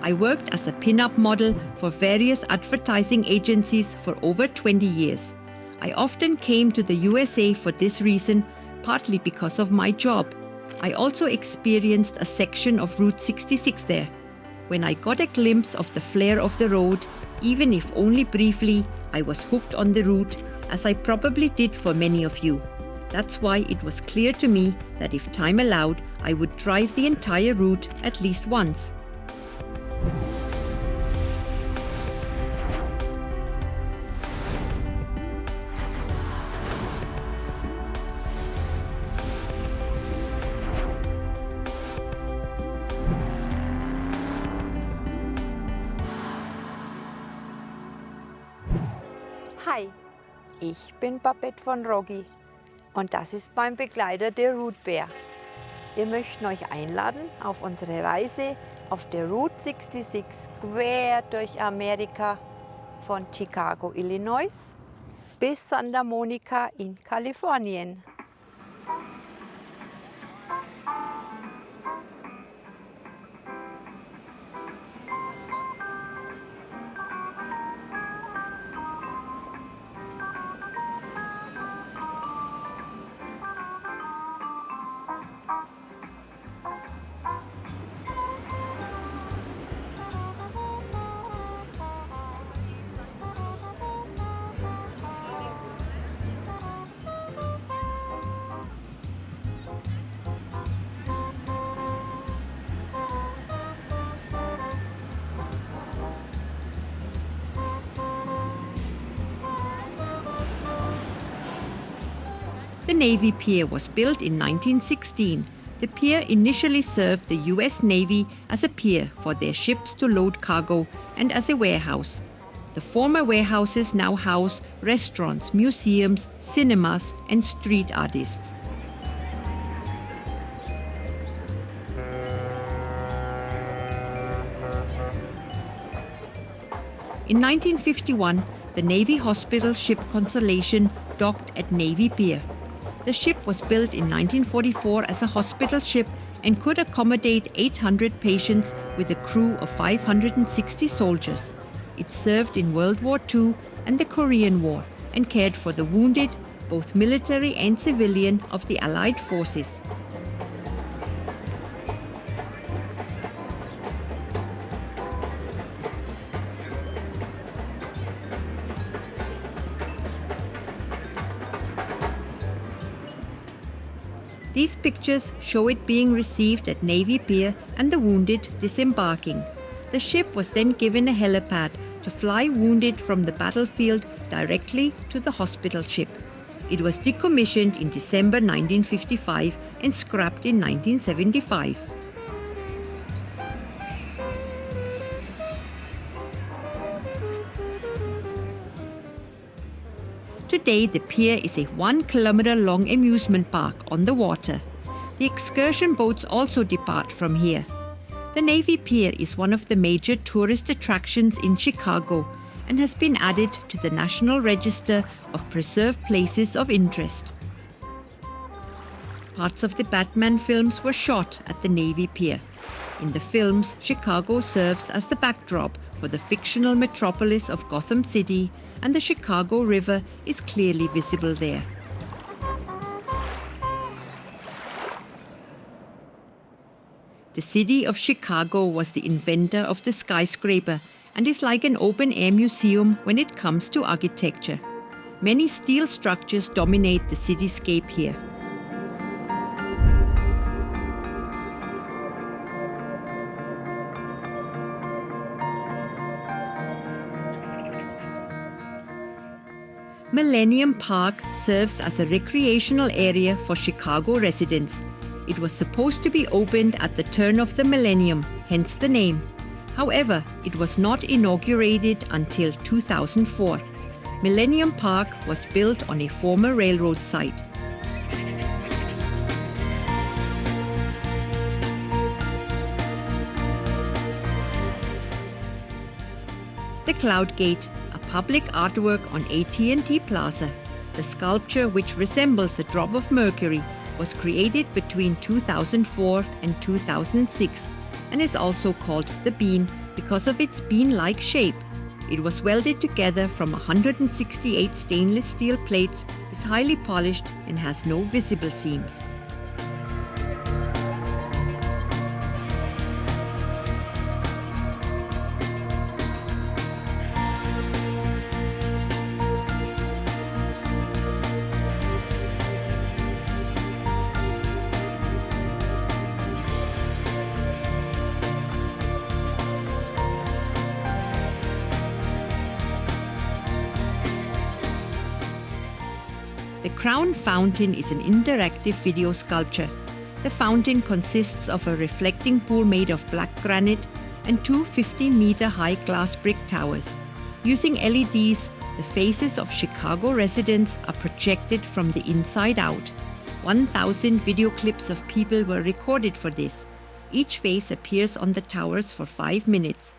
I worked as a pin-up model for various advertising agencies for over 20 years. I often came to the USA for this reason, partly because of my job. I also experienced a section of Route 66 there. When I got a glimpse of the flair of the road, even if only briefly, I was hooked on the route, as I probably did for many of you. That's why it was clear to me that if time allowed, I would drive the entire route at least once. Hi, ich bin Babette von Roggi und das ist mein Begleiter, der Route Bär. Wir möchten euch einladen auf unsere Reise auf der Route 66 quer durch Amerika von Chicago, Illinois bis Santa Monica in Kalifornien. The Navy Pier was built in 1916. The pier initially served the US Navy as a pier for their ships to load cargo and as a warehouse. The former warehouses now house restaurants, museums, cinemas, and street artists. In 1951, the Navy hospital ship Consolation docked at Navy Pier. The ship was built in 1944 as a hospital ship and could accommodate 800 patients with a crew of 560 soldiers. It served in World War II and the Korean War and cared for the wounded, both military and civilian, of the Allied forces. These pictures show it being received at Navy Pier and the wounded disembarking. The ship was then given a helipad to fly wounded from the battlefield directly to the hospital ship. It was decommissioned in December 1955 and scrapped in 1975. Today, the pier is a 1 kilometer long amusement park on the water. The excursion boats also depart from here. The Navy Pier is one of the major tourist attractions in Chicago and has been added to the National Register of Preserved Places of Interest. Parts of the Batman films were shot at the Navy Pier. In the films, Chicago serves as the backdrop for the fictional metropolis of Gotham City, and the Chicago River is clearly visible there. The city of Chicago was the inventor of the skyscraper and is like an open-air museum when it comes to architecture. Many steel structures dominate the cityscape here. Millennium Park serves as a recreational area for Chicago residents. It was supposed to be opened at the turn of the millennium, hence the name. However, it was not inaugurated until 2004. Millennium Park was built on a former railroad site. The Cloud Gate, a public artwork on AT&T Plaza. The sculpture, which resembles a drop of mercury, was created between 2004 and 2006 and is also called the Bean Because of its bean-like shape, it was welded together from 168 stainless steel plates, is highly polished and has no visible seams. The Crown Fountain is an interactive video sculpture. The fountain consists of a reflecting pool made of black granite and two 15-meter-high glass brick towers. Using LEDs, the faces of Chicago residents are projected from the inside out. 1,000 video clips of people were recorded for this. Each face appears on the towers for 5 minutes.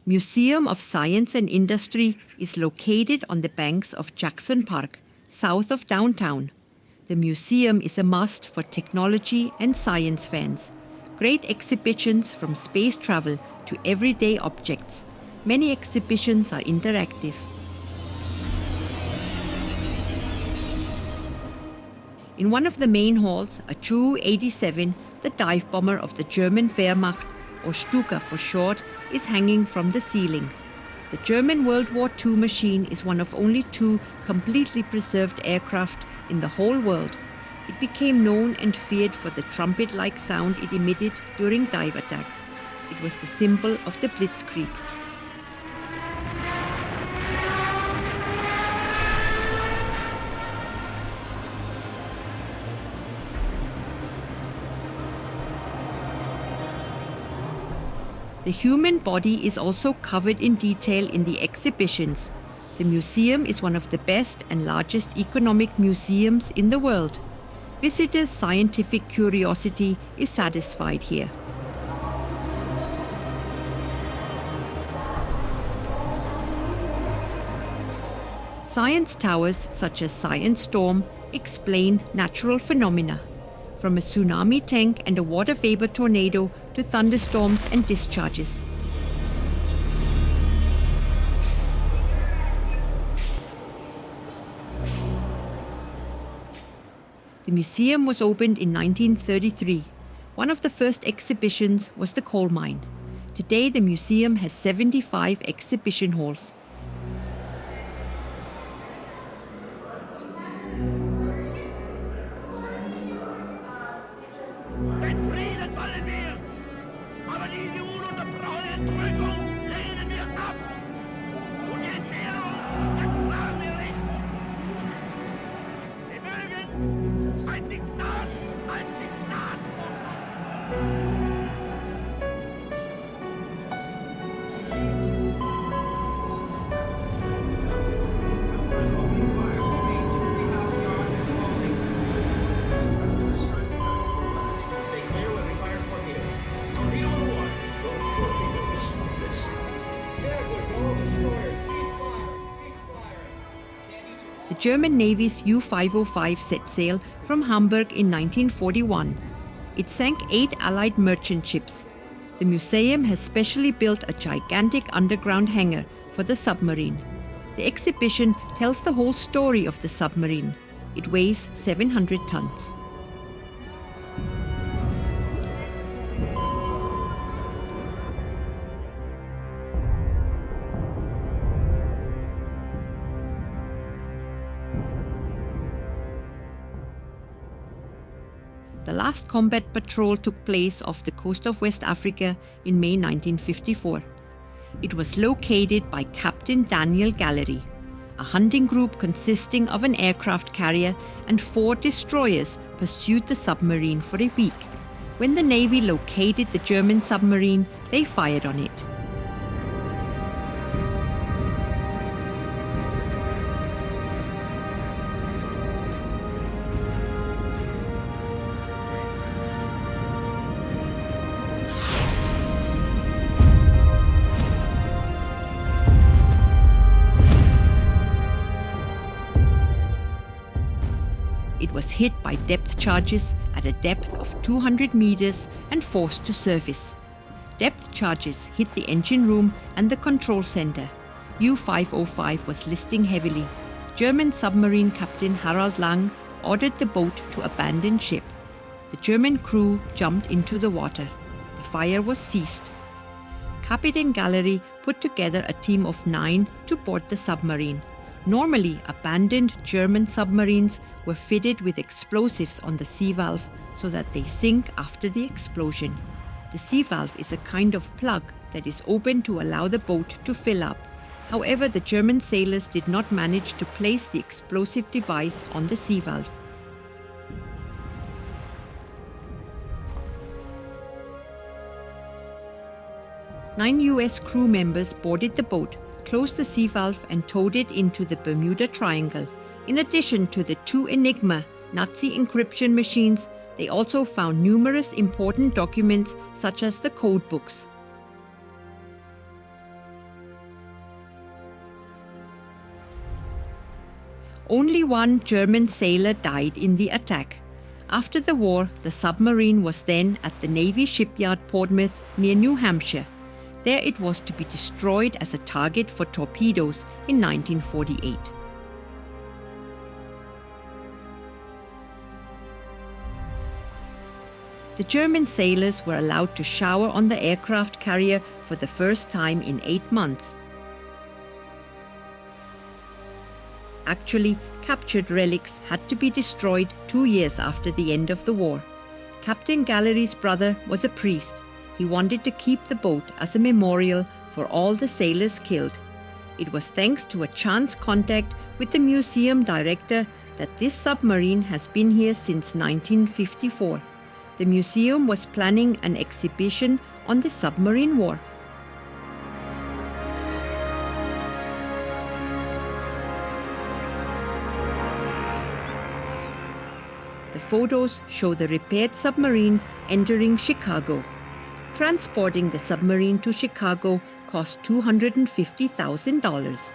Museum of Science and Industry is located on the banks of Jackson Park, south of downtown. The museum is a must for technology and science fans. Great exhibitions from space travel to everyday objects. Many exhibitions are interactive. In one of the main halls, a Ju-87, the dive bomber of the German Wehrmacht, or Stuka for short, is hanging from the ceiling. The German World War II machine is one of only 2 completely preserved aircraft in the whole world. It became known and feared for the trumpet-like sound it emitted during dive attacks. It was the symbol of the Blitzkrieg. The human body is also covered in detail in the exhibitions. The museum is one of the best and largest economic museums in the world. Visitors' scientific curiosity is satisfied here. Science towers such as Science Storm explain natural phenomena, from a tsunami tank and a water vapor tornado to thunderstorms and discharges. The museum was opened in 1933. One of the first exhibitions was the coal mine. Today the museum has 75 exhibition halls. The German Navy's U-505 set sail from Hamburg in 1941. It sank 8 Allied merchant ships. The museum has specially built a gigantic underground hangar for the submarine. The exhibition tells the whole story of the submarine. It weighs 700 tons. The last combat patrol took place off the coast of West Africa in May 1954. It was located by Captain Daniel Gallery. A hunting group consisting of an aircraft carrier and 4 destroyers pursued the submarine for a week. When the Navy located the German submarine, they fired on it. was hit by depth charges at a depth of 200 meters and forced to surface. Depth charges hit the engine room and the control center. U-505 was listing heavily. German submarine captain Harald Lang ordered the boat to abandon ship. The German crew jumped into the water. The fire was ceased. Captain Gallery put together a team of 9 to board the submarine. Normally, abandoned German submarines were fitted with explosives on the sea valve so that they sink after the explosion. The sea valve is a kind of plug that is open to allow the boat to fill up. However, the German sailors did not manage to place the explosive device on the sea valve. Nine US crew members boarded the boat, closed the sea valve and towed it into the Bermuda Triangle. In addition to the 2 Enigma Nazi encryption machines, they also found numerous important documents such as the code books. Only 1 German sailor died in the attack. After the war, the submarine was then at the Navy shipyard Portsmouth near New Hampshire. There it was to be destroyed as a target for torpedoes in 1948. The German sailors were allowed to shower on the aircraft carrier for the first time in 8 months. Actually, captured relics had to be destroyed 2 years after the end of the war. Captain Gallery's brother was a priest. He wanted to keep the boat as a memorial for all the sailors killed. It was thanks to a chance contact with the museum director that this submarine has been here since 1954. The museum was planning an exhibition on the submarine war. The photos show the repaired submarine entering Chicago. Transporting the submarine to Chicago cost $250,000.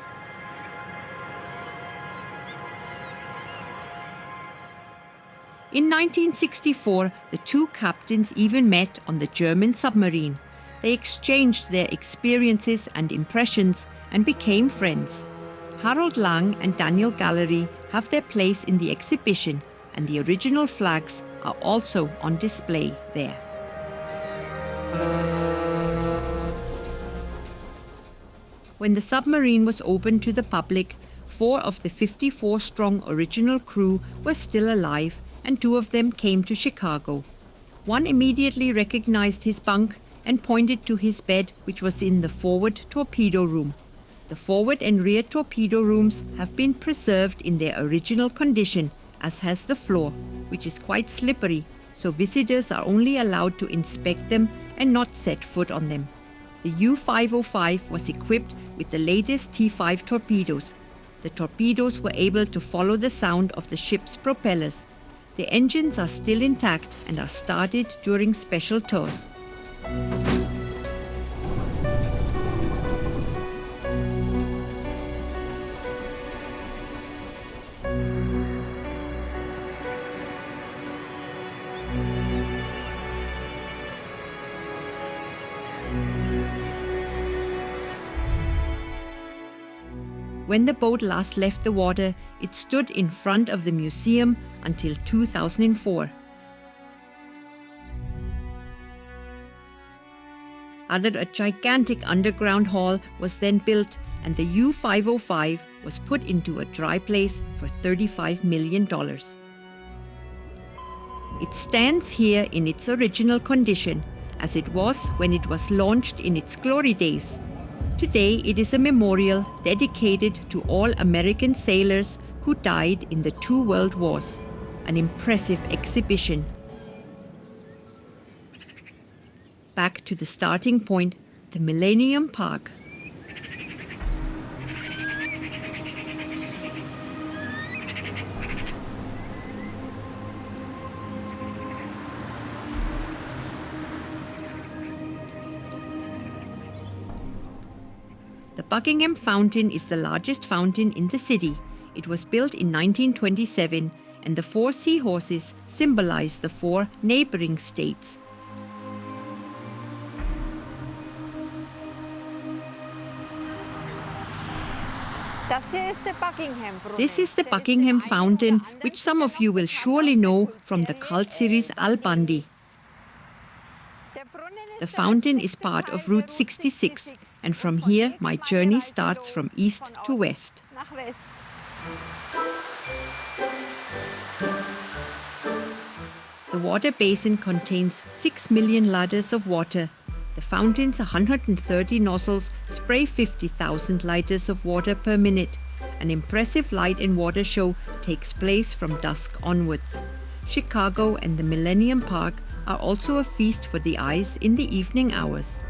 In 1964, the 2 captains even met on the German submarine. They exchanged their experiences and impressions and became friends. Harald Lang and Daniel Gallery have their place in the exhibition, and the original flags are also on display there. When the submarine was opened to the public, 4 of the 54-strong original crew were still alive, and 2 of them came to Chicago. One immediately recognized his bunk and pointed to his bed, which was in the forward torpedo room. The forward and rear torpedo rooms have been preserved in their original condition, as has the floor, which is quite slippery, so visitors are only allowed to inspect them and not set foot on them. The U-505 was equipped with the latest T5 torpedoes. The torpedoes were able to follow the sound of the ship's propellers. The engines are still intact and are started during special tours. When the boat last left the water, it stood in front of the museum until 2004. A gigantic underground hall was then built, and the U-505 was put into a dry place for $35 million. It stands here in its original condition, as it was when it was launched in its glory days. Today, it is a memorial dedicated to all American sailors who died in the 2 world wars. An impressive exhibition. Back to the starting point, the Millennium Park. The Buckingham Fountain is the largest fountain in the city. It was built in 1927. and the 4 seahorses symbolize the 4 neighboring states. This is the Buckingham Fountain, which some of you will surely know from the cult series Al Bundy. The fountain is part of Route 66, and from here my journey starts from east to west. The water basin contains 6 million liters of water. The fountain's 130 nozzles spray 50,000 liters of water per minute. An impressive light and water show takes place from dusk onwards. Chicago and the Millennium Park are also a feast for the eyes in the evening hours.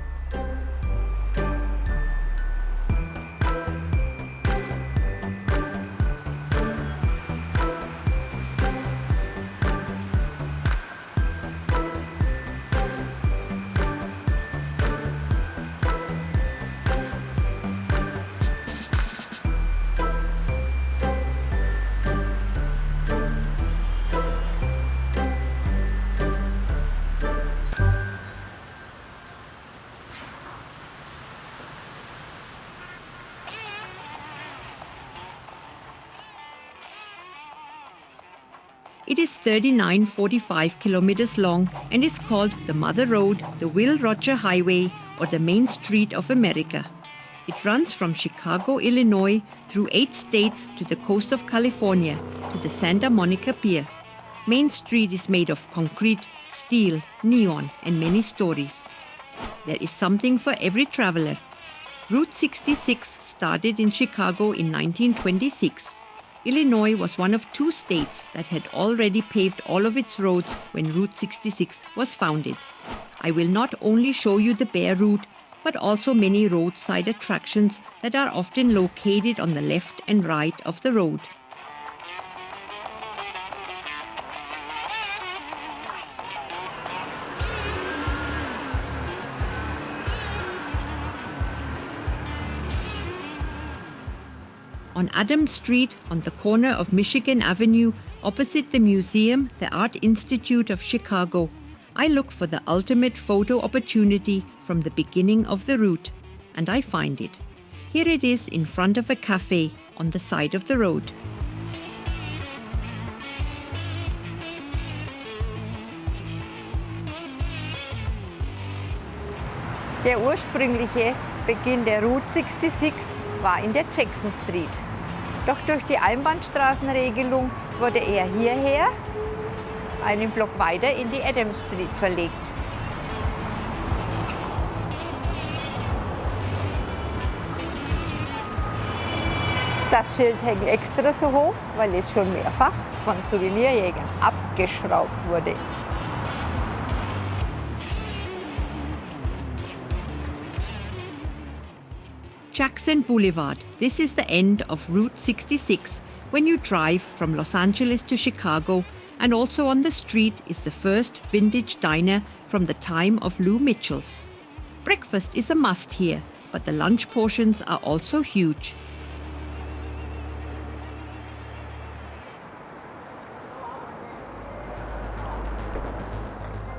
It is 39.45 kilometers long and is called the Mother Road, the Will Rogers Highway, or the Main Street of America. It runs from Chicago, Illinois, through 8 states to the coast of California, to the Santa Monica Pier. Main Street is made of concrete, steel, neon, and many stories. There is something for every traveler. Route 66 started in Chicago in 1926. Illinois was one of 2 states that had already paved all of its roads when Route 66 was founded. I will not only show you the bare route, but also many roadside attractions that are often located on the left and right of the road. On Adams Street, on the corner of Michigan Avenue, opposite the museum, the Art Institute of Chicago, I look for the ultimate photo opportunity from the beginning of the route, and I find it. Here it is in front of a cafe on the side of the road. Der ursprüngliche Beginn der Route 66 war in der Jackson Street. Doch durch die Einbahnstraßenregelung wurde er hierher, einen Block weiter in die Adams Street verlegt. Das Schild hängt extra so hoch, weil es schon mehrfach von Souvenirjägern abgeschraubt wurde. Jackson Boulevard. This is the end of Route 66 when you drive from Los Angeles to Chicago, and also on the street is the first vintage diner from the time of Lou Mitchell's. Breakfast is a must here, but the lunch portions are also huge.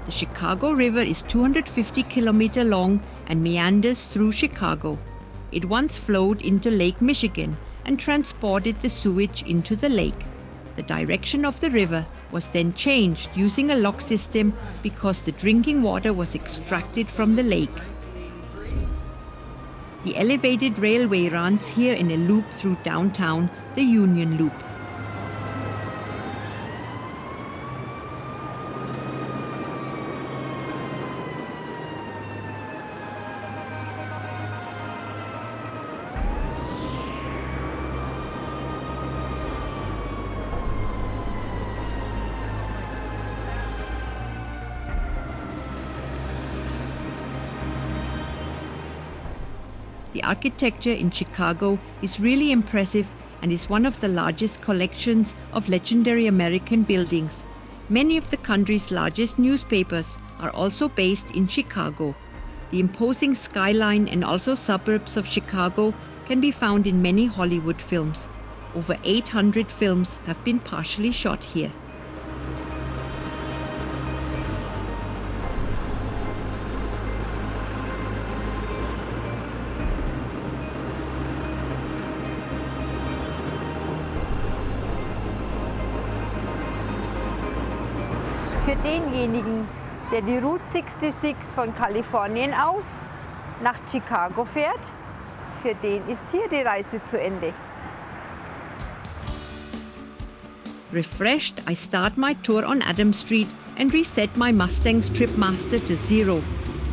The Chicago River is 250 kilometers long and meanders through Chicago. It once flowed into Lake Michigan and transported the sewage into the lake. The direction of the river was then changed using a lock system because the drinking water was extracted from the lake. The elevated railway runs here in a loop through downtown, the Union Loop. The architecture in Chicago is really impressive and is one of the largest collections of legendary American buildings. Many of the country's largest newspapers are also based in Chicago. The imposing skyline and also suburbs of Chicago can be found in many Hollywood films. Over 800 films have been partially shot here. Für denjenigen, der die Route 66 von Kalifornien aus nach Chicago fährt, für den ist hier die Reise zu Ende. Refreshed, I start my tour on Adams Street and reset my Mustang's Tripmaster to 0.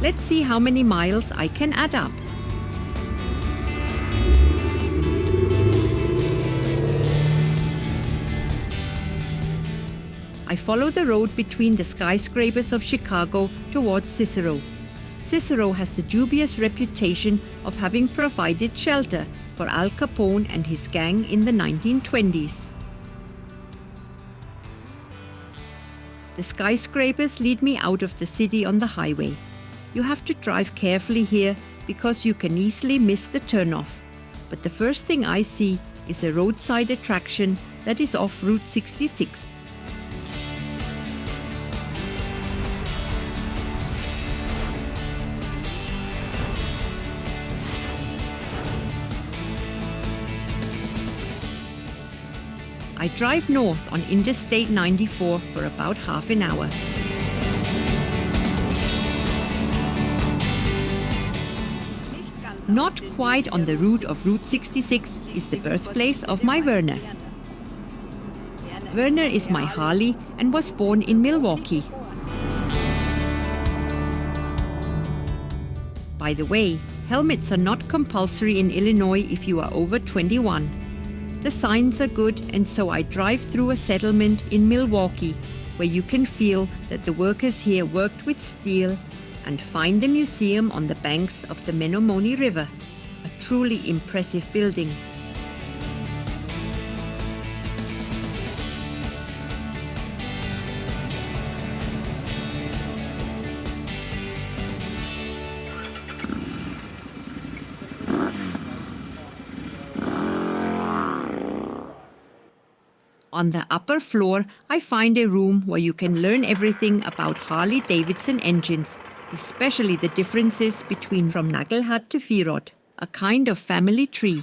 Let's see how many miles I can add up. I follow the road between the skyscrapers of Chicago towards Cicero. Cicero has the dubious reputation of having provided shelter for Al Capone and his gang in the 1920s. The skyscrapers lead me out of the city on the highway. You have to drive carefully here because you can easily miss the turnoff. But the first thing I see is a roadside attraction that is off Route 66. I drive north on Interstate 94 for about half an hour. Not quite on the route of Route 66 is the birthplace of my Werner. Werner is my Harley and was born in Milwaukee. By the way, helmets are not compulsory in Illinois if you are over 21. The signs are good, and so I drive through a settlement in Milwaukee where you can feel that the workers here worked with steel and find the museum on the banks of the Menomonee River, a truly impressive building. On the upper floor, I find a room where you can learn everything about Harley-Davidson engines, especially the differences between from Nagelhard to Vierrad, a kind of family tree.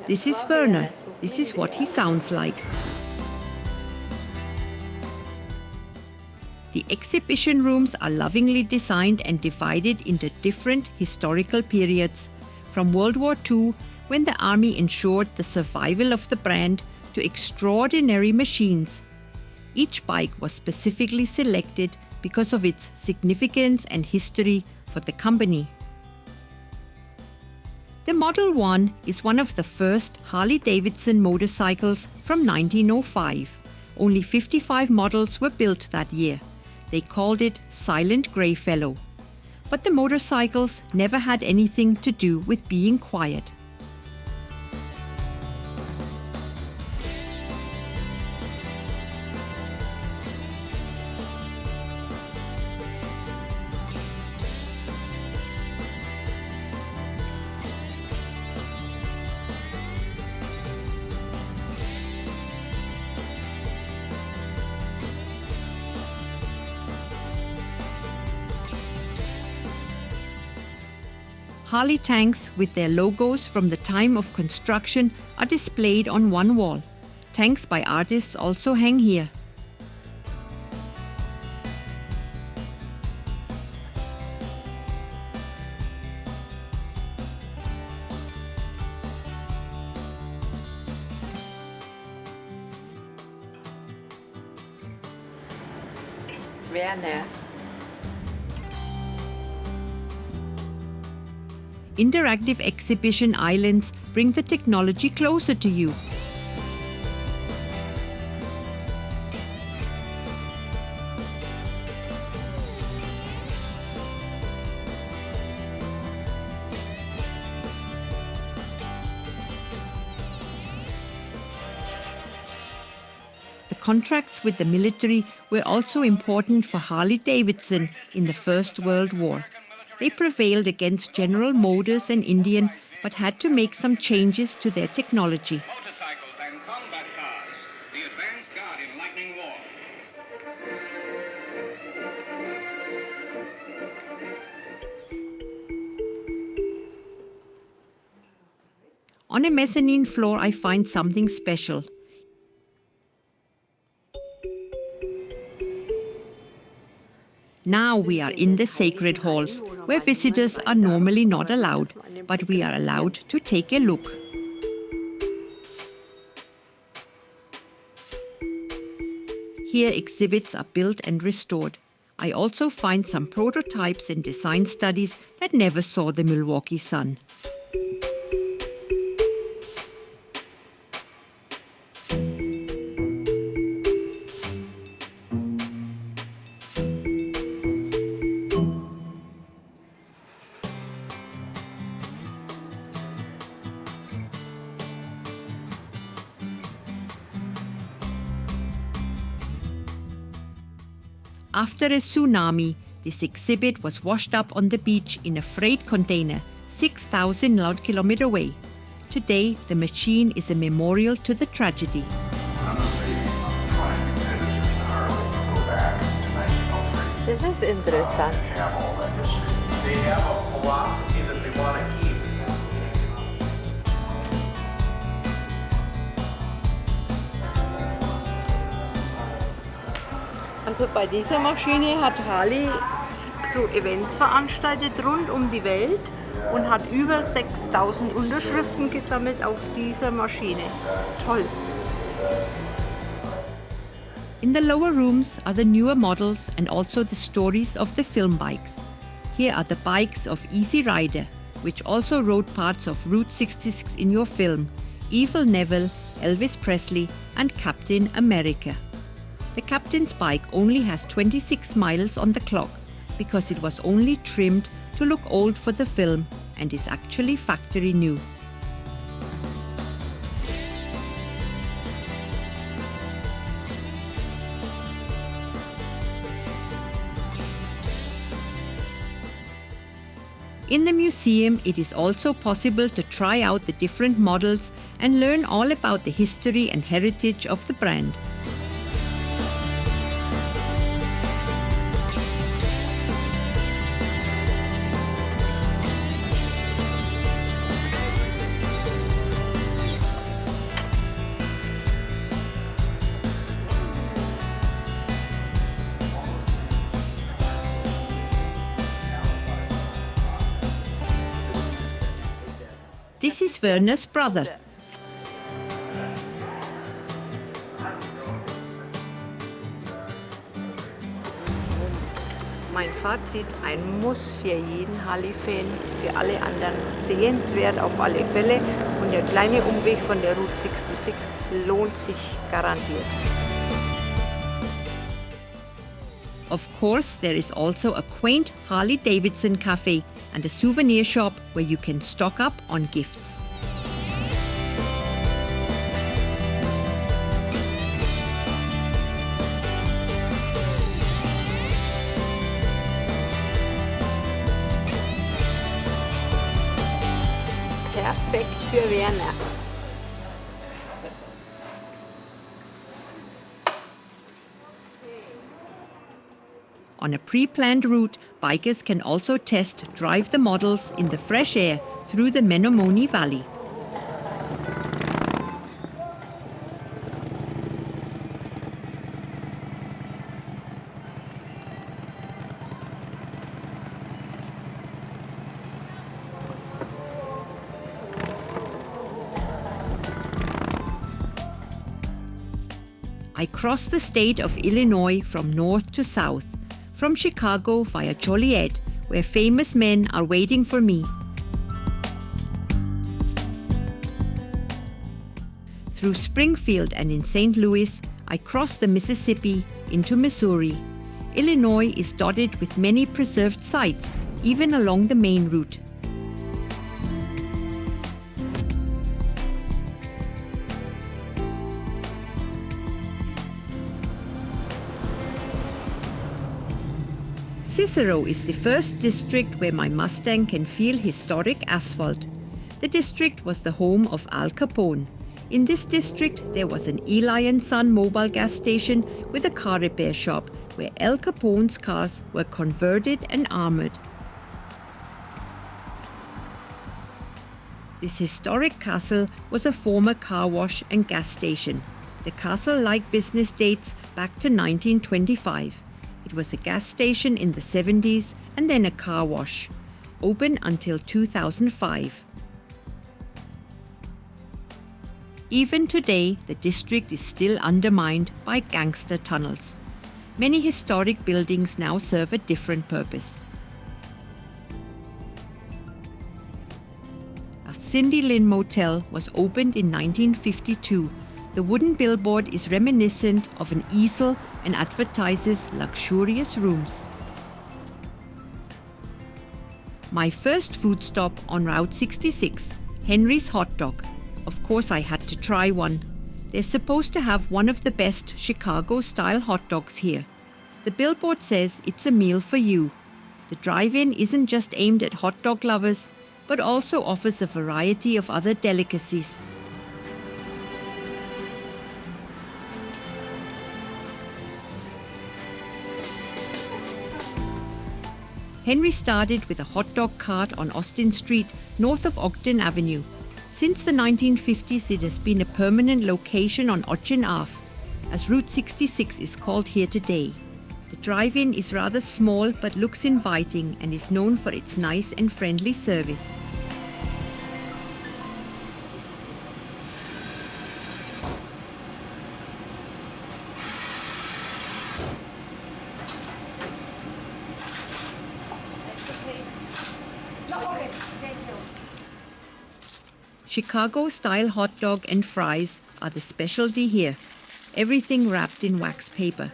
This is Werner. This is what he sounds like. The exhibition rooms are lovingly designed and divided into different historical periods, from World War II, when the army ensured the survival of the brand, to extraordinary machines. Each bike was specifically selected because of its significance and history for the company. The Model 1 is one of the first Harley-Davidson motorcycles from 1905. Only 55 models were built that year. They called it Silent Greyfellow. But the motorcycles never had anything to do with being quiet. Harley tanks with their logos from the time of construction are displayed on one wall. Tanks by artists also hang here. Werner. Interactive exhibition islands bring the technology closer to you. contracts with the military were also important for Harley-Davidson in the First World War. They prevailed against General Motors and Indian, but had to make some changes to their technology. Motorcycles and combat cars, the advance guard in lightning war. On a mezzanine floor, I find something special. Now we are in the sacred halls, where visitors are normally not allowed, but we are allowed to take a look. Here exhibits are built and restored. I also find some prototypes and design studies that never saw the Milwaukee sun. After a tsunami, this exhibit was washed up on the beach in a freight container 6,000 nautical kilometers away. Today, the machine is a memorial to the tragedy. Das ist interessant. They have a philosophy that they want to keep. Also bei dieser Maschine hat Harley so Events veranstaltet rund um die Welt und hat über 6.000 Unterschriften gesammelt auf dieser Maschine. Toll! In the lower rooms are the newer models and also the stories of the film bikes. Here are the bikes of Easy Rider, which also rode parts of Route 66 in your film, Evil Neville, Elvis Presley and Captain Amerika. The captain's bike only has 26 miles on the clock because it was only trimmed to look old for the film and is actually factory new. In the museum, it is also possible to try out the different models and learn all about the history and heritage of the brand. This is Werner's brother. Mein Fazit, ein Muss für jeden Harley-Fan, für alle anderen sehenswert auf alle Fälle und der kleine Umweg von der Route 66 lohnt sich garantiert. Of course, there is also a quaint Harley-Davidson cafe and a souvenir shop where you can stock up on gifts. Perfekt für Werner. On a pre-planned route, bikers can also test drive the models in the fresh air through the Menomonee Valley. I cross the state of Illinois from north to south, from Chicago via Joliet, where famous men are waiting for me. Through Springfield and in St. Louis, I cross the Mississippi into Missouri. Illinois is dotted with many preserved sites, even along the main route. Cicero is the first district where my Mustang can feel historic asphalt. The district was the home of Al Capone. In this district, there was an Eli & Son mobile gas station with a car repair shop where Al Capone's cars were converted and armored. This historic castle was a former car wash and gas station. The castle-like business dates back to 1925. It was a gas station in the 70s and then a car wash, open until 2005. Even today, the district is still undermined by gangster tunnels. Many historic buildings now serve a different purpose. A Cindy Lynn Motel was opened in 1952. The wooden billboard is reminiscent of an easel and advertises luxurious rooms. My first food stop on Route 66, Henry's Hot Dog. Of course I had to try one. They're supposed to have one of the best Chicago-style hot dogs here. The billboard says it's a meal for you. The drive-in isn't just aimed at hot dog lovers, but also offers a variety of other delicacies. Henry started with a hot dog cart on Austin Street, north of Ogden Avenue. Since the 1950s, it has been a permanent location on Ogden Ave, as Route 66 is called here today. The drive-in is rather small but looks inviting and is known for its nice and friendly service. Chicago-style hot dog and fries are the specialty here. Everything wrapped in wax paper.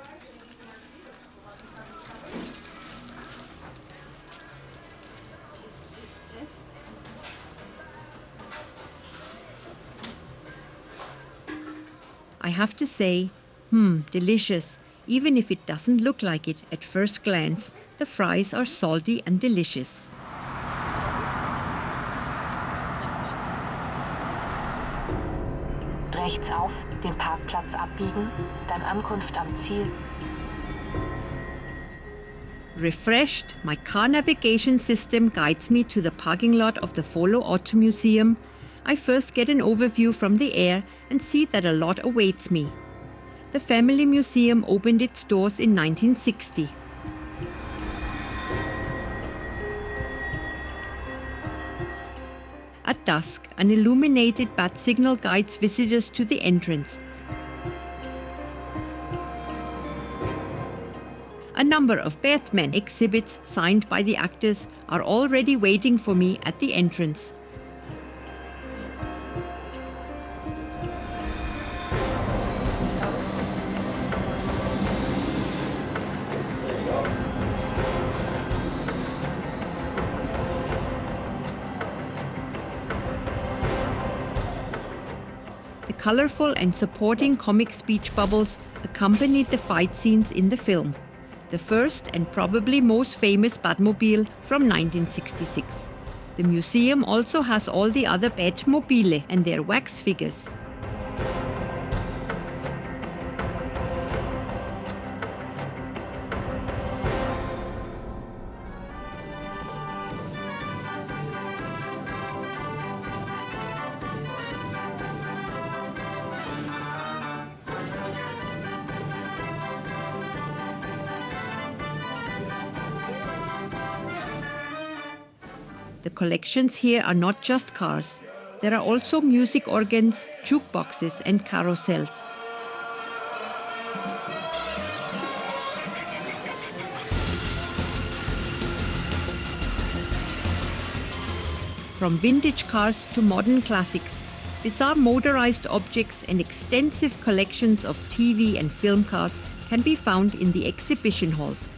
I have to say, delicious. Even if it doesn't look like it at first glance, the fries are salty and delicious. Rechts auf, den Parkplatz abbiegen, dann Ankunft am Ziel. Refreshed, my car navigation system guides me to the parking lot of the Follow Auto Museum. I first get an overview from the air and see that a lot awaits me. The Family Museum opened its doors in 1960. At dusk, an illuminated bat signal guides visitors to the entrance. A number of Batman exhibits signed by the actors are already waiting for me at the entrance. Colorful and supporting comic speech bubbles accompanied the fight scenes in the film. The first and probably most famous Batmobile from 1966. The museum also has all the other Batmobile and their wax figures. The collections here are not just cars. There are also music organs, jukeboxes, and carousels. From vintage cars to modern classics, bizarre motorized objects and extensive collections of TV and film cars can be found in the exhibition halls.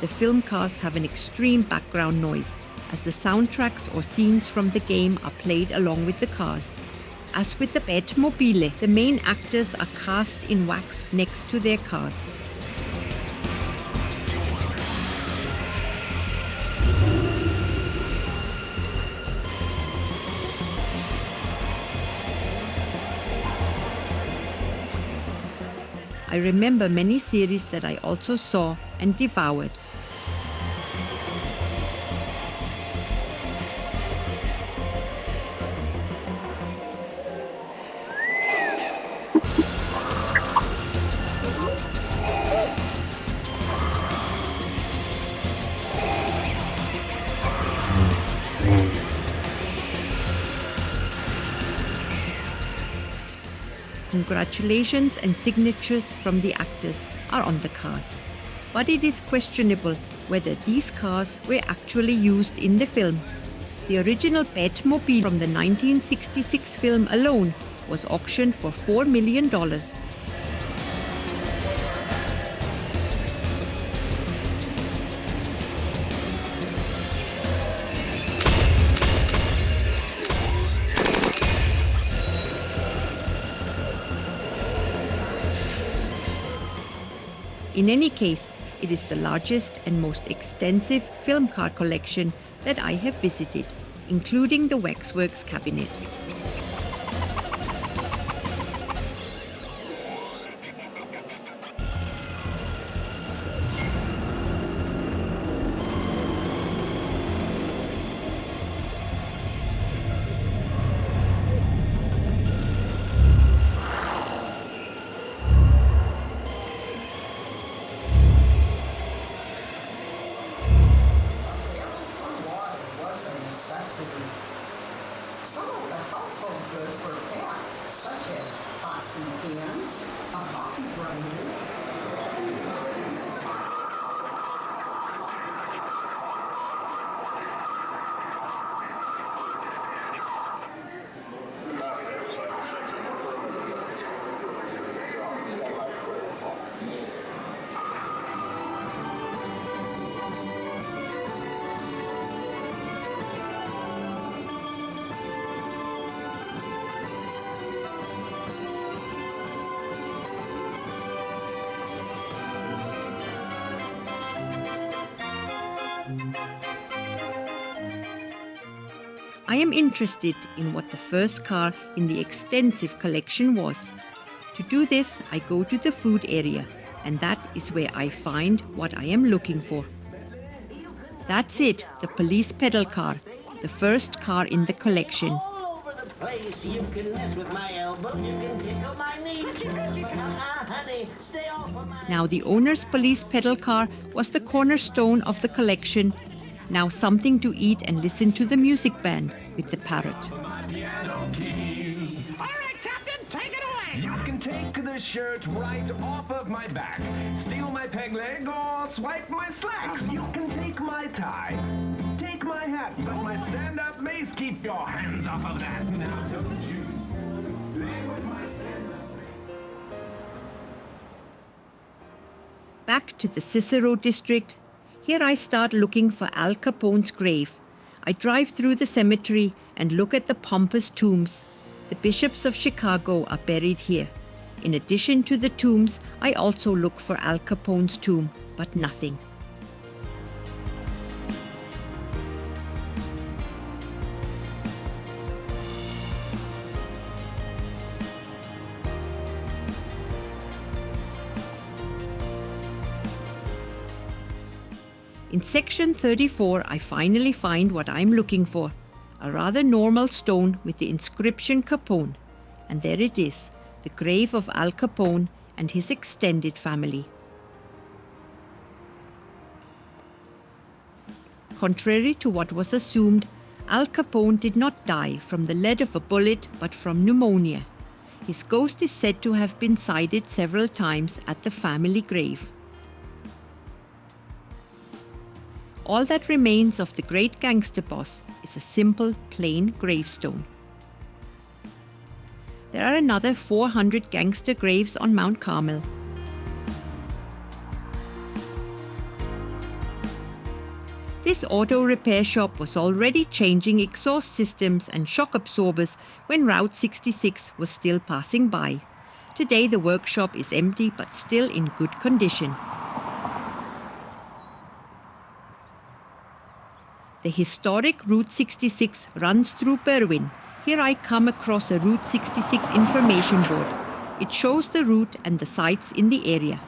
The film cars have an extreme background noise, as the soundtracks or scenes from the game are played along with the cars. As with the Batmobile, the main actors are cast in wax next to their cars. I remember many series that I also saw and devoured. Congratulations and signatures from the actors are on the cars. But it is questionable whether these cars were actually used in the film. The original Batmobile from the 1966 film alone was auctioned for $4 million. In any case, it is the largest and most extensive film car collection that I have visited, including the Waxworks cabinet. Some of the household goods were packed, such as pots and pans, a coffee grinder. I am interested in what the first car in the extensive collection was. To do this, I go to the food area, and that is where I find what I am looking for. That's it, the police pedal car, the first car in the collection. All over the place. You can mess with my elbow, you can tickle my knees. Honey, stay off of my... Now, the owner's police pedal car was the cornerstone of the collection. Now something to eat and listen to the music band with the parrot. All right, Captain, take it away. You can take the shirt right off of my back, steal my peg leg, or swipe my slacks. You can take my tie, take my hat, but my stand-up mace, keep your hands off of that. Now don't you play with my stand-up mace. Back to the Cicero district. Here I start looking for Al Capone's grave. I drive through the cemetery and look at the pompous tombs. The bishops of Chicago are buried here. In addition to the tombs, I also look for Al Capone's tomb, but nothing. In section 34, I finally find what I'm looking for, a rather normal stone with the inscription Capone. And there it is, the grave of Al Capone and his extended family. Contrary to what was assumed, Al Capone did not die from the lead of a bullet but from pneumonia. His ghost is said to have been sighted several times at the family grave. All that remains of the great gangster boss is a simple, plain gravestone. There are another 400 gangster graves on Mount Carmel. This This auto repair shop was already changing exhaust systems and shock absorbers when Route 66 was still passing by. Today the workshop is empty but still in good condition. The historic Route 66 runs through Berwyn. Here I come across a Route 66 information board. It shows the route and the sites in the area.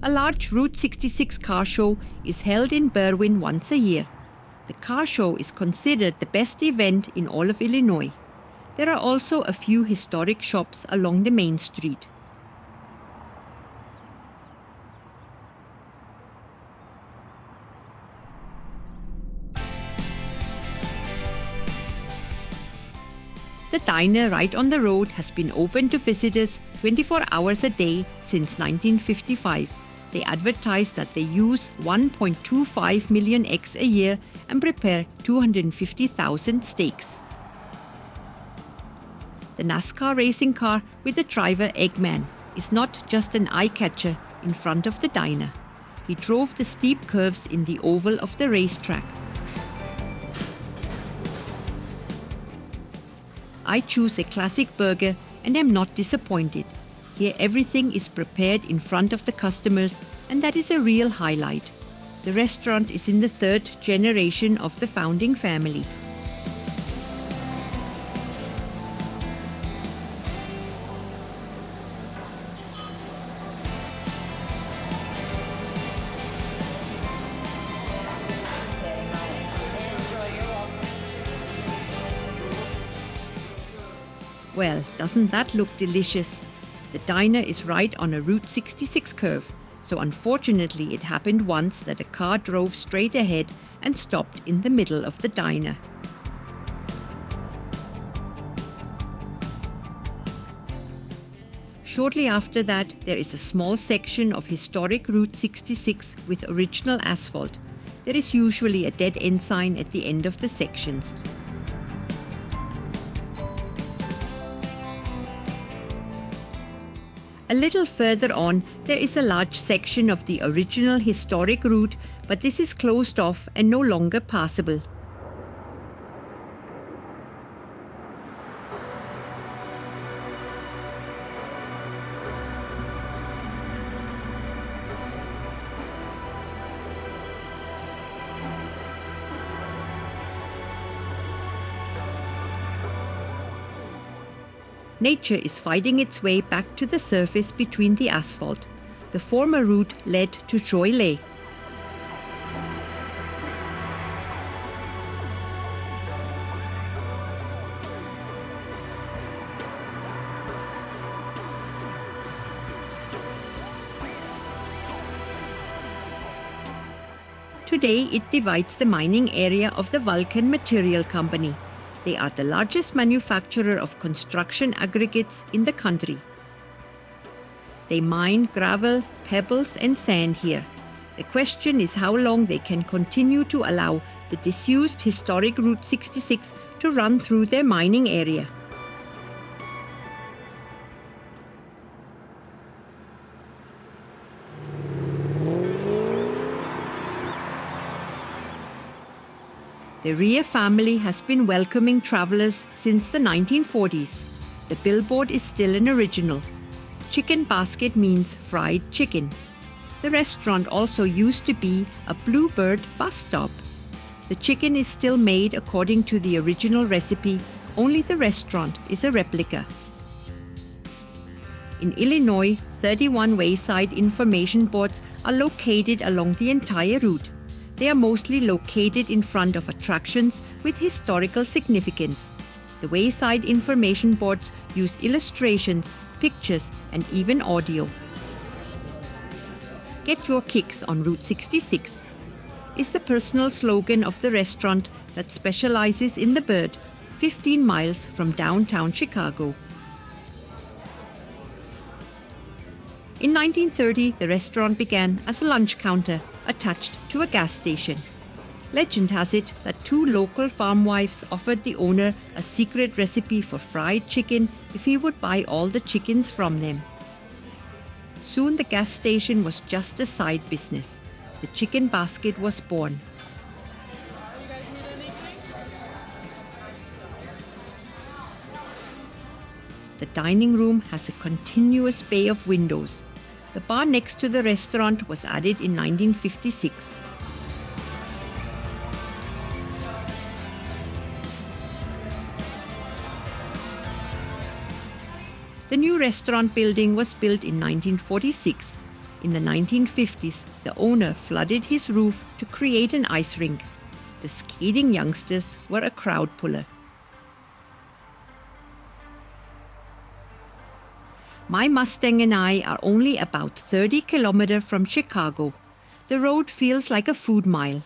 A large Route 66 car show is held in Berwyn once a year. The car show is considered the best event in all of Illinois. There are also a few historic shops along the main street. The diner right on the road has been open to visitors 24 hours a day since 1955. They advertise that they use 1.25 million eggs a year and prepare 250,000 steaks. The NASCAR racing car with the driver Eggman is not just an eye-catcher in front of the diner. He drove the steep curves in the oval of the racetrack. I choose a classic burger and am not disappointed. Here everything is prepared in front of the customers, and that is a real highlight. The restaurant is in the third generation of the founding family. Well, doesn't that look delicious? The diner is right on a Route 66 curve, so unfortunately it happened once that a car drove straight ahead and stopped in the middle of the diner. Shortly after that, there is a small section of historic Route 66 with original asphalt. There is usually a dead end sign at the end of the sections. A little further on, there is a large section of the original historic route, but this is closed off and no longer passable. Nature is fighting its way back to the surface between the asphalt. The former route led to Joy Lake. Today it divides the mining area of the Vulcan Material Company. They are the largest manufacturer of construction aggregates in the country. They mine gravel, pebbles and sand here. The question is how long they can continue to allow the disused historic Route 66 to run through their mining area. The Rea family has been welcoming travelers since the 1940s. The billboard is still an original. Chicken basket means fried chicken. The restaurant also used to be a Bluebird bus stop. The chicken is still made according to the original recipe, only the restaurant is a replica. In Illinois, 31 wayside information boards are located along the entire route. They are mostly located in front of attractions with historical significance. The wayside information boards use illustrations, pictures, and even audio. Get your kicks on Route 66 is the personal slogan of the restaurant that specializes in the bird, 15 miles from downtown Chicago. In 1930, the restaurant began as a lunch counter attached to a gas station. Legend has it that two local farm wives offered the owner a secret recipe for fried chicken if he would buy all the chickens from them. Soon the gas station was just a side business. The chicken basket was born. The dining room has a continuous bay of windows. The bar next to the restaurant was added in 1956. The new restaurant building was built in 1946. In the 1950s, the owner flooded his roof to create an ice rink. The skating youngsters were a crowd puller. My Mustang and I are only about 30 kilometers from Chicago. The road feels like a food mile.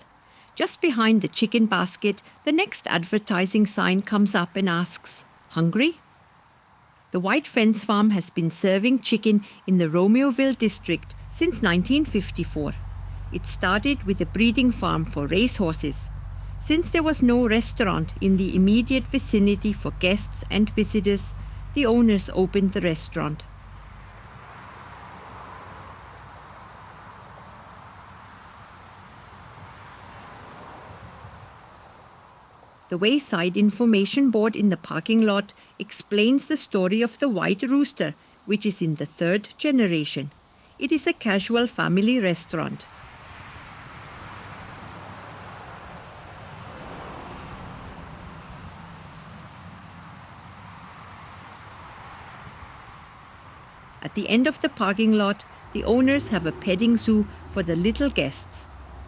Just behind the chicken basket, the next advertising sign comes up and asks, "Hungry?" The White Fence Farm has been serving chicken in the Romeoville district since 1954. It started with a breeding farm for racehorses. Since there was no restaurant in the immediate vicinity for guests and visitors, the owners opened the restaurant. The wayside information board in the parking lot explains the story of the White Rooster, which is in the third generation. It is a casual family restaurant. At the end of the parking lot, the owners have a petting zoo for the little guests.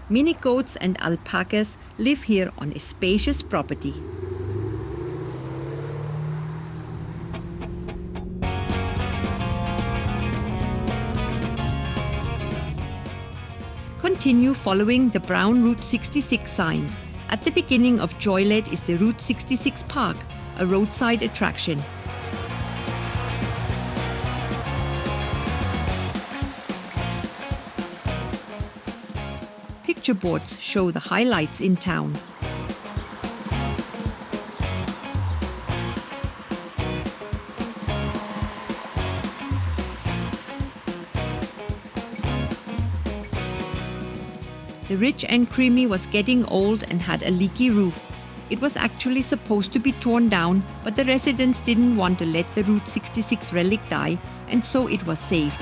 Mini goats and alpacas live here on a spacious property. Continue following the brown Route 66 signs. At the beginning of Joylet is the Route 66 Park, a roadside attraction. Picture boards show the highlights in town. The Rich and Creamy was getting old and had a leaky roof. It was actually supposed to be torn down, but the residents didn't want to let the Route 66 relic die, and so it was saved.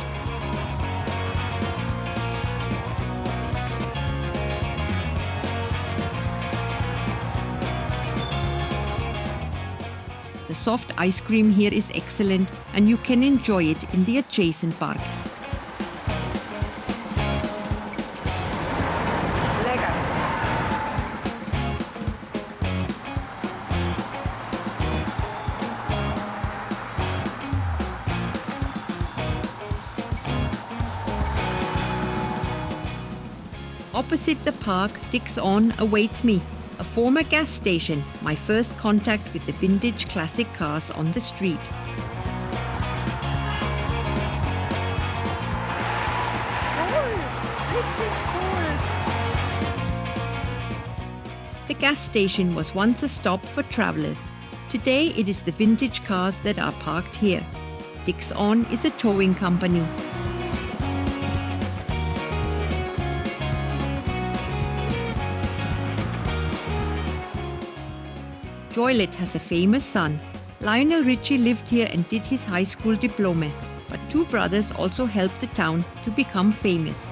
The soft ice cream here is excellent, and you can enjoy it in the adjacent park. Opposite the park, Dick's On awaits me, a former gas station, my first contact with the vintage classic cars on the street. The gas station was once a stop for travelers. Today it is the vintage cars that are parked here. Dick's On is a towing company. Joylet has a famous son. Lionel Richie lived here and did his high school diploma, but two brothers also helped the town to become famous.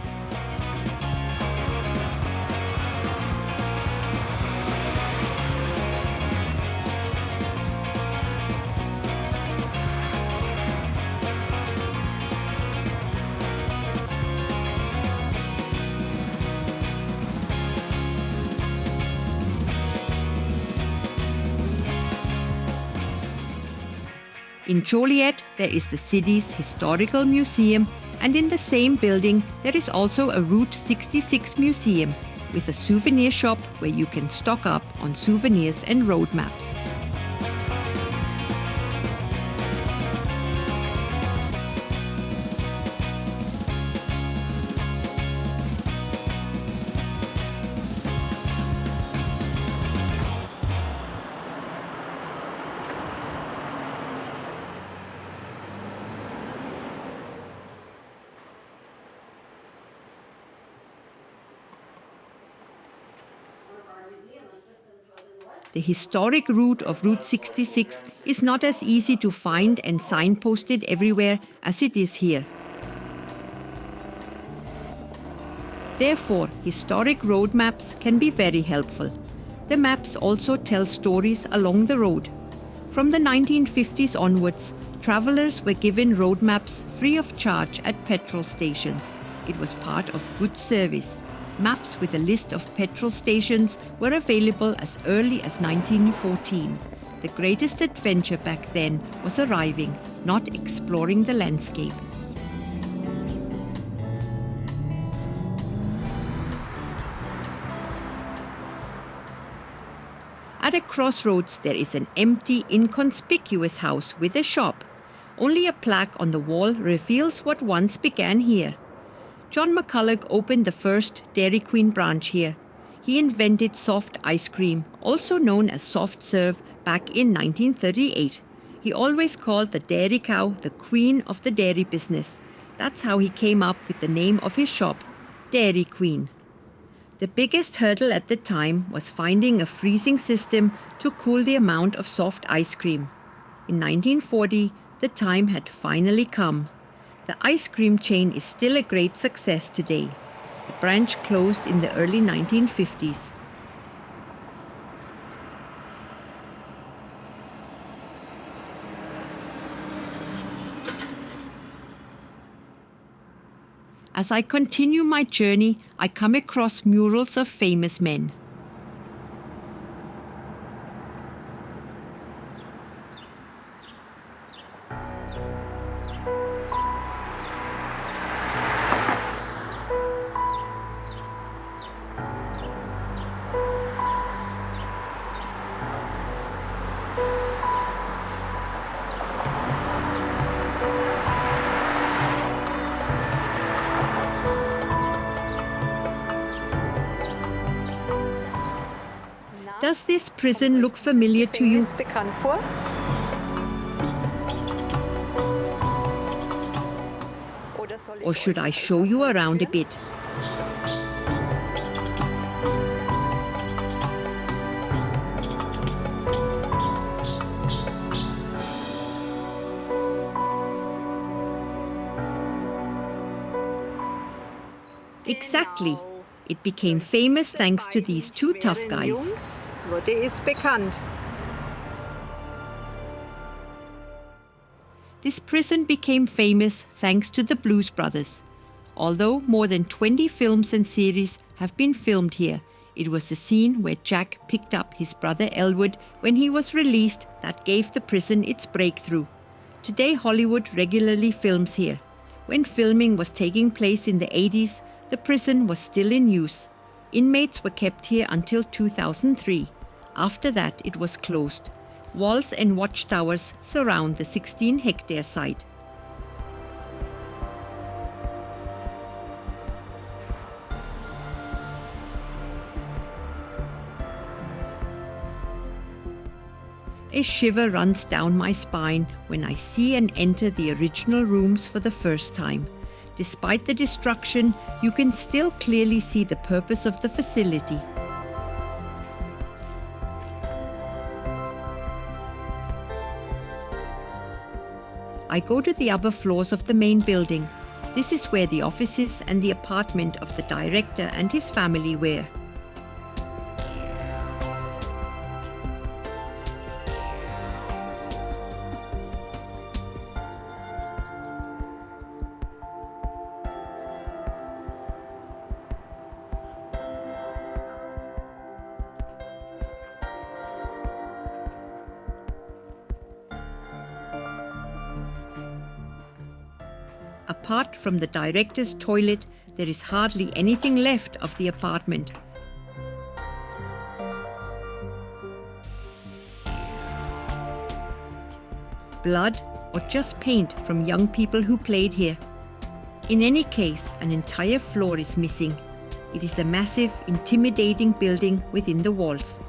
In Joliet, there is the city's historical museum, and in the same building, there is also a Route 66 museum with a souvenir shop where you can stock up on souvenirs and road maps. the historic route of Route 66 is not as easy to find and signposted everywhere as it is here. Therefore, historic road maps can be very helpful. The maps also tell stories along the road. From the 1950s onwards, travelers were given road maps free of charge at petrol stations. It was part of good service. Maps with a list of petrol stations were available as early as 1914. The greatest adventure back then was arriving, not exploring the landscape. At a crossroads, there is an empty, inconspicuous house with a shop. Only a plaque on the wall reveals what once began here. John McCulloch opened the first Dairy Queen branch here. He invented soft ice cream, also known as soft serve, back in 1938. He always called the dairy cow the queen of the dairy business. That's how he came up with the name of his shop, Dairy Queen. The biggest hurdle at the time was finding a freezing system to cool the amount of soft ice cream. In 1940, the time had finally come. The ice cream chain is still a great success today. The branch closed in the early 1950s. As I continue my journey, I come across murals of famous men. Does this prison look familiar to you? Bekannt vor? Or should I show you around a bit? Exactly. It became famous thanks to these two tough guys. Wurde es bekannt. This prison became famous thanks to the Blues Brothers. Although more than 20 films and series have been filmed here, it was the scene where Jack picked up his brother Elwood when he was released that gave the prison its breakthrough. Today Hollywood regularly films here. When filming was taking place in the 80s, the prison was still in use. Inmates were kept here until 2003. After that, it was closed. Walls and watchtowers surround the 16-hectare site. A shiver runs down my spine when I see and enter the original rooms for the first time. Despite the destruction, you can still clearly see the purpose of the facility. I go to the upper floors of the main building. This is where the offices and the apartment of the director and his family were. Apart from the director's toilet, there is hardly anything left of the apartment. Blood or just paint from young people who played here. In any case, an entire floor is missing. It is a massive, intimidating building within the walls.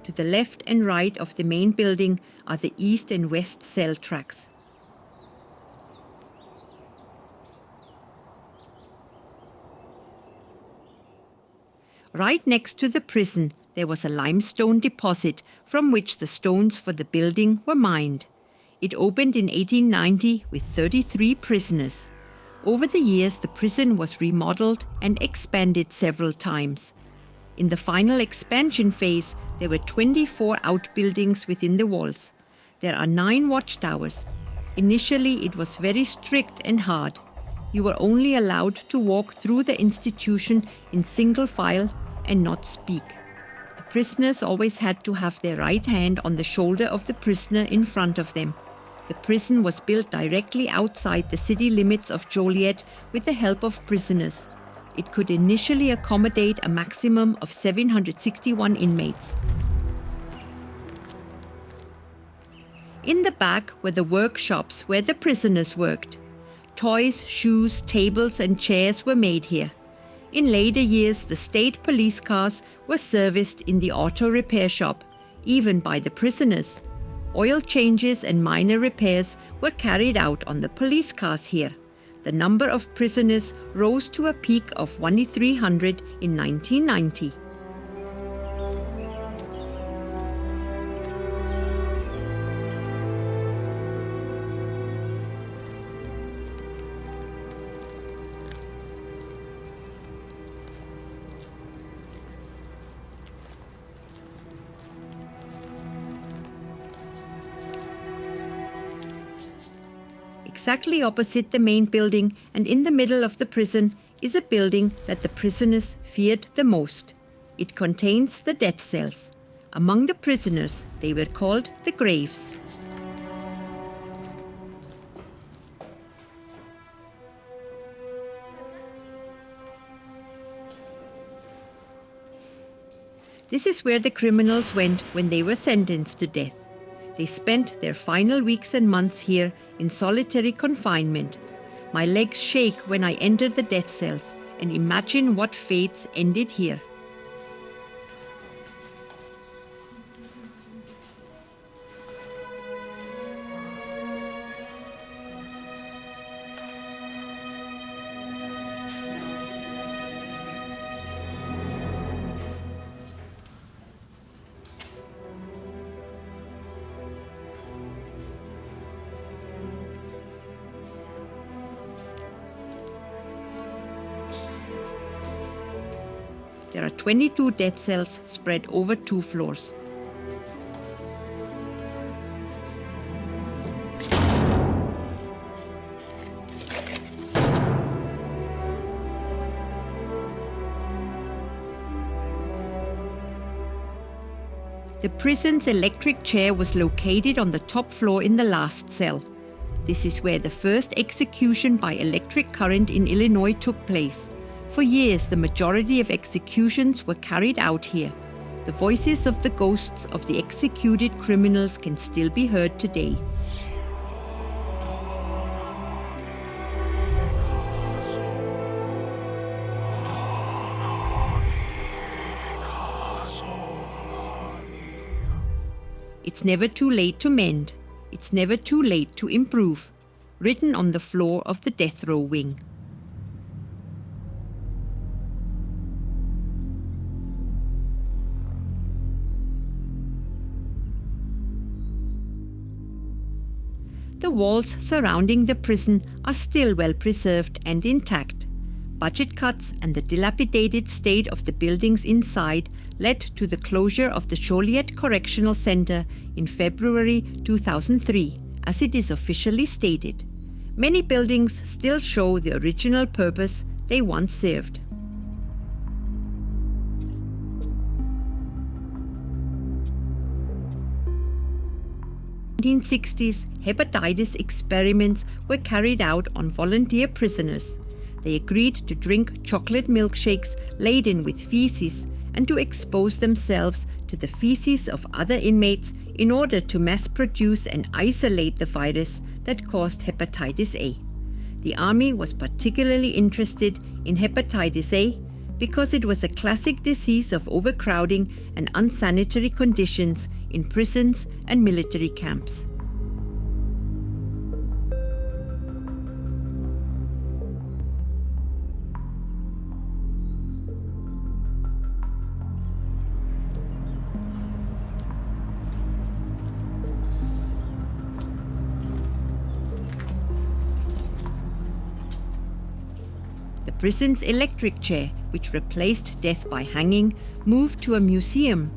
To the left and right of the main building are the east and west cell tracks. Right next to the prison, there was a limestone deposit from which the stones for the building were mined. It opened in 1890 with 33 prisoners. Over the years, the prison was remodeled and expanded several times. In the final expansion phase, there were 24 outbuildings within the walls. There are 9 watchtowers. Initially, it was very strict and hard. You were only allowed to walk through the institution in single file and not speak. The prisoners always had to have their right hand on the shoulder of the prisoner in front of them. The prison was built directly outside the city limits of Joliet with the help of prisoners. It could initially accommodate a maximum of 761 inmates. In the back were the workshops where the prisoners worked. Toys, shoes, tables and chairs were made here. In later years, the state police cars were serviced in the auto repair shop, even by the prisoners. Oil changes and minor repairs were carried out on the police cars here. The number of prisoners rose to a peak of 1,300 in 1990. Exactly opposite the main building and in the middle of the prison is a building that the prisoners feared the most. It contains the death cells. Among the prisoners, they were called the graves. This is where the criminals went when they were sentenced to death. They spent their final weeks and months here in solitary confinement. My legs shake when I enter the death cells and imagine what fates ended here. There are 22 death cells spread over 2 floors. The prison's electric chair was located on the top floor in the last cell. This is where the first execution by electric current in Illinois took place. For years, the majority of executions were carried out here. The voices of the ghosts of the executed criminals can still be heard today. It's never too late to mend. It's never too late to improve. Written on the floor of the death row wing. The walls surrounding the prison are still well preserved and intact. Budget cuts and the dilapidated state of the buildings inside led to the closure of the Joliet Correctional Center in February 2003, as it is officially stated. Many buildings still show the original purpose they once served. In the 1960s, hepatitis experiments were carried out on volunteer prisoners. They agreed to drink chocolate milkshakes laden with feces and to expose themselves to the feces of other inmates in order to mass produce and isolate the virus that caused hepatitis A. The Army was particularly interested in hepatitis A because it was a classic disease of overcrowding and unsanitary conditions in prisons and military camps. The prison's electric chair, which replaced death by hanging, moved to a museum.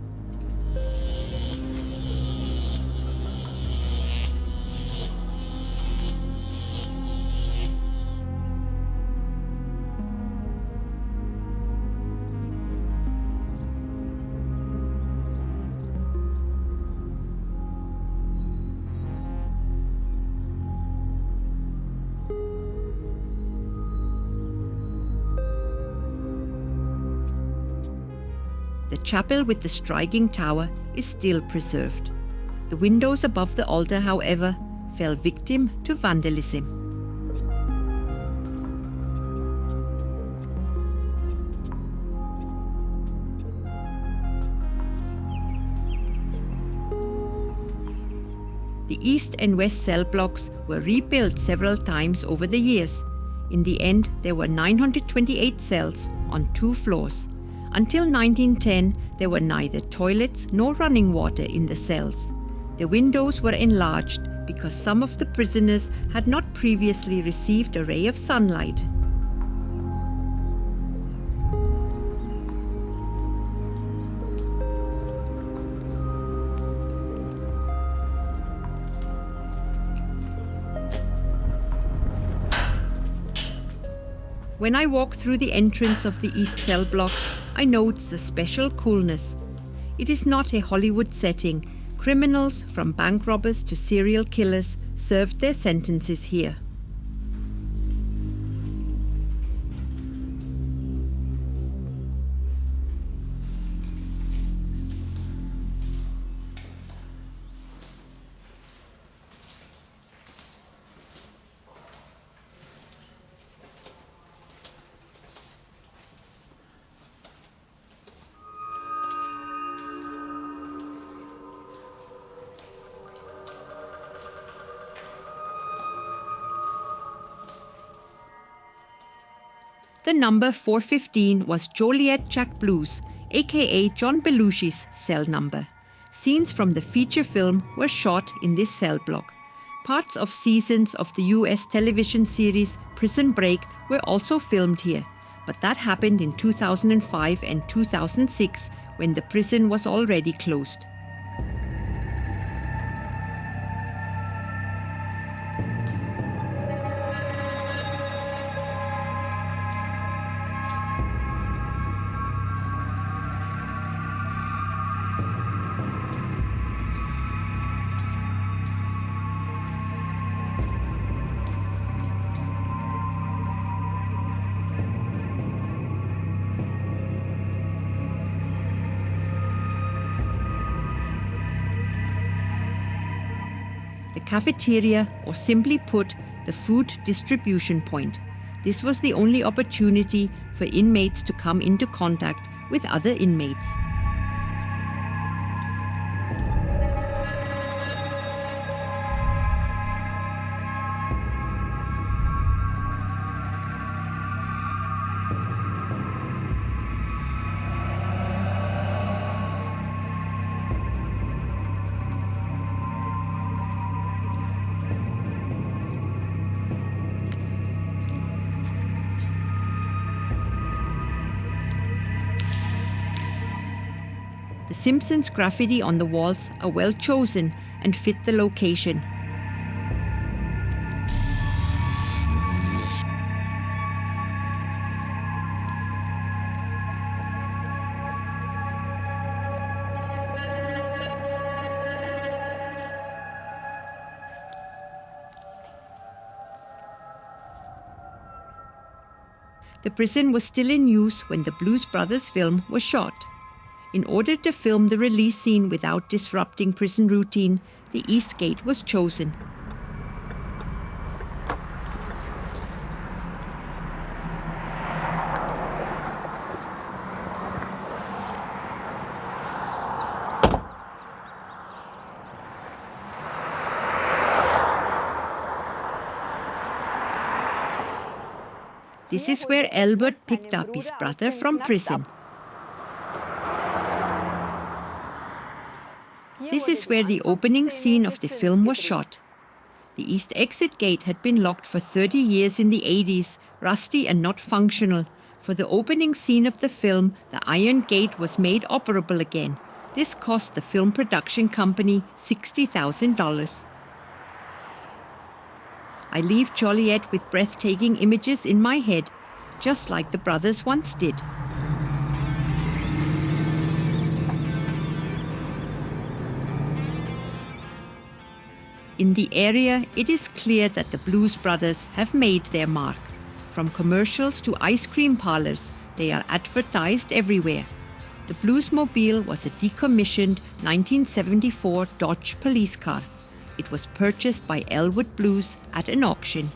The chapel with the striking tower is still preserved. The windows above the altar, however, fell victim to vandalism. The east and west cell blocks were rebuilt several times over the years. In the end, there were 928 cells on 2 floors. Until 1910, there were neither toilets nor running water in the cells. The windows were enlarged because some of the prisoners had not previously received a ray of sunlight. When I walk through the entrance of the East Cell block, I notice a special coolness. It is not a Hollywood setting. Criminals, from bank robbers to serial killers, served their sentences here. The number 415 was Joliet Jack Blues, aka John Belushi's cell number. Scenes from the feature film were shot in this cell block. Parts of seasons of the US television series Prison Break were also filmed here, but that happened in 2005 and 2006 when the prison was already closed. The cafeteria, or simply put, the food distribution point. This was the only opportunity for inmates to come into contact with other inmates. The Simpsons graffiti on the walls are well chosen and fit the location. The prison was still in use when the Blues Brothers film was shot. In order to film the release scene without disrupting prison routine, the East Gate was chosen. This is where Albert picked up his brother from prison. This is where the opening scene of the film was shot. The east exit gate had been locked for 30 years in the 80s, rusty and not functional. For the opening scene of the film, the iron gate was made operable again. This cost the film production company $60,000. I leave Joliet with breathtaking images in my head, just like the brothers once did. In the area, it is clear that the Blues Brothers have made their mark. From commercials to ice cream parlors, they are advertised everywhere. The Bluesmobile was a decommissioned 1974 Dodge police car. It was purchased by Elwood Blues at an auction.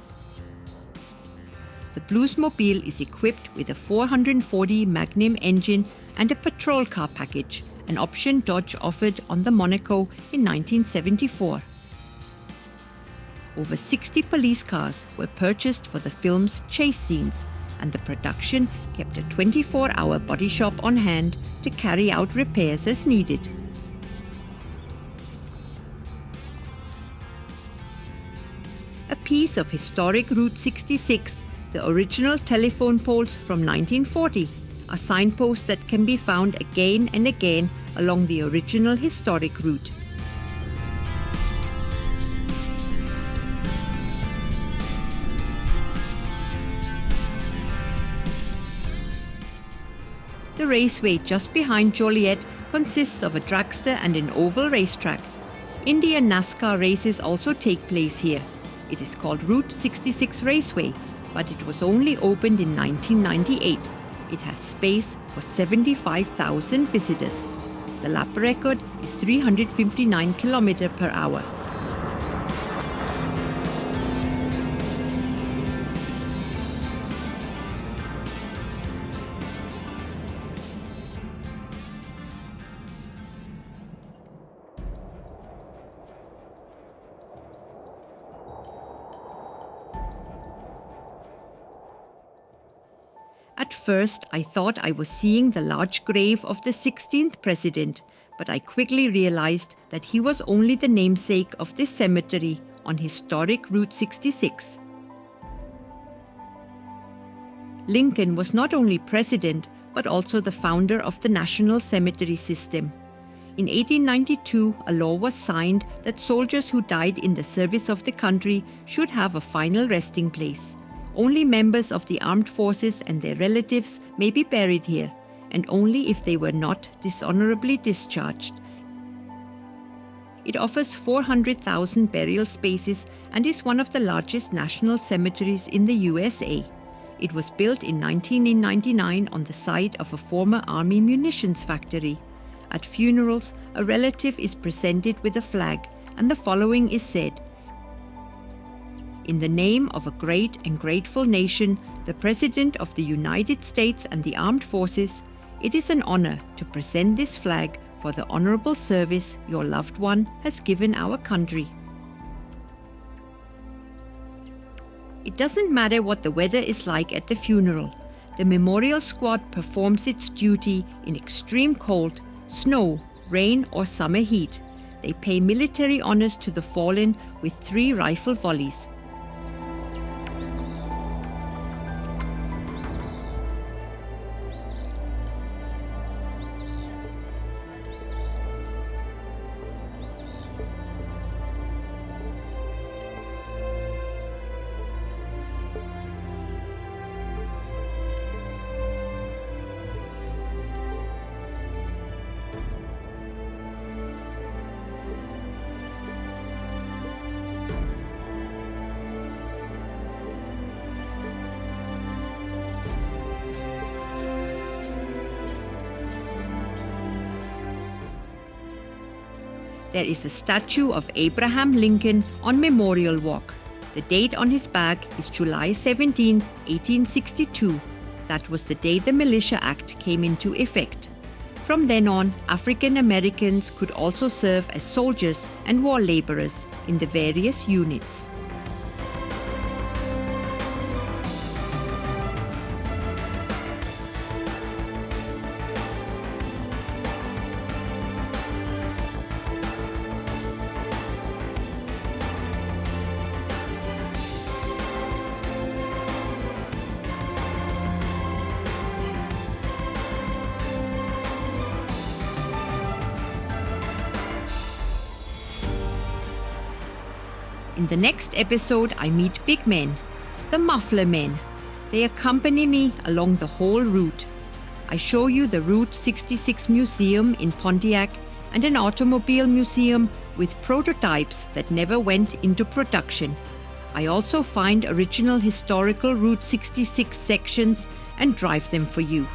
The Bluesmobile is equipped with a 440 Magnum engine and a patrol car package, an option Dodge offered on the Monaco in 1974. Over 60 police cars were purchased for the film's chase scenes, and the production kept a 24-hour body shop on hand to carry out repairs as needed. A piece of historic Route 66, the original telephone poles from 1940, are signposts that can be found again and again along the original historic route. The raceway just behind Joliet consists of a dragster and an oval racetrack. Indy and NASCAR races also take place here. It is called Route 66 Raceway, but it was only opened in 1998. It has space for 75,000 visitors. The lap record is 359 km per hour. At first, I thought I was seeing the large grave of the 16th president, but I quickly realized that he was only the namesake of this cemetery on historic Route 66. Lincoln was not only president, but also the founder of the national cemetery system. In 1892, a law was signed that soldiers who died in the service of the country should have a final resting place. Only members of the armed forces and their relatives may be buried here, and only if they were not dishonorably discharged. It offers 400,000 burial spaces and is one of the largest national cemeteries in the USA. It was built in 1999 on the site of a former army munitions factory. At funerals, a relative is presented with a flag, and the following is said: "In the name of a great and grateful nation, the President of the United States and the Armed Forces, it is an honor to present this flag for the honorable service your loved one has given our country." It doesn't matter what the weather is like at the funeral. The memorial squad performs its duty in extreme cold, snow, rain, or summer heat. They pay military honors to the fallen with 3 rifle volleys. There is a statue of Abraham Lincoln on Memorial Walk. The date on his back is July 17, 1862. That was the day the Militia Act came into effect. From then on, African Americans could also serve as soldiers and war laborers in the various units. In the next episode, I meet big men, the muffler men. They accompany me along the whole route. I show you the Route 66 Museum in Pontiac and an automobile museum with prototypes that never went into production. I also find original historical Route 66 sections and drive them for you.